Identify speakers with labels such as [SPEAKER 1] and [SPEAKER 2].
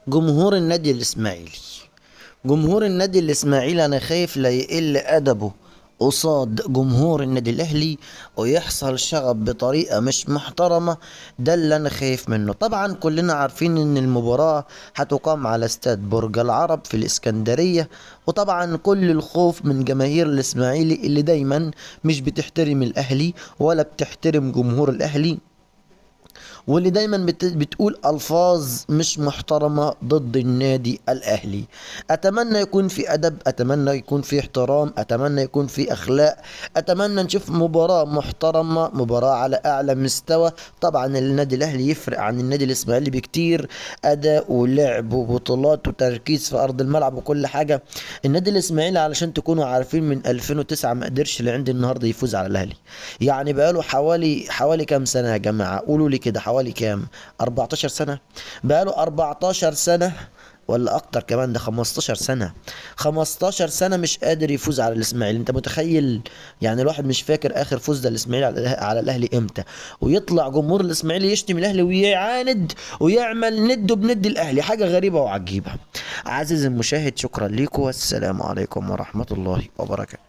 [SPEAKER 1] جمهور النادي الإسماعيلي. جمهور النادي الإسماعيلي أنا خايف لا يقل أدبه قصاد جمهور النادي الأهلي ويحصل شغب بطريقة مش محترمة. ده اللي أنا خايف منه. طبعا كلنا عارفين إن المباراة هتقام على استاد برج العرب في الإسكندرية، وطبعا كل الخوف من جماهير الإسماعيلي اللي دايما مش بتحترم الأهلي ولا بتحترم جمهور الأهلي، واللي دايما بتقول الفاظ مش محترمة ضد النادي الاهلي. اتمنى يكون في ادب، اتمنى يكون في احترام، اتمنى يكون في اخلاق، اتمنى نشوف مباراة محترمة، مباراة على اعلى مستوى. طبعا النادي الاهلي يفرق عن النادي الاسماعيلي بكتير، اداء ولعب وبطولات وتركيز في ارض الملعب وكل حاجة. النادي الاسماعيلي علشان تكونوا عارفين من 2009 ما قدرش لعند النهارده يفوز على الاهلي. يعني بقاله حوالي كام سنة يا جماعة؟ قولوا لي كده، حوالي كام؟ 14 سنة. بقاله 14 سنة ولا اكتر كمان، ده 15 سنة. 15 سنة مش قادر يفوز على الاسماعيلي. انت متخيل؟ يعني الواحد مش فاكر اخر فوز ده الاسماعيلي على الاهلي امتى، ويطلع جمهور الاسماعيلي يشتم الاهلي ويعاند ويعمل ند بند الاهلي. حاجة غريبة وعجيبة. عزيزي المشاهد، شكرا لكم والسلام عليكم ورحمة الله وبركاته.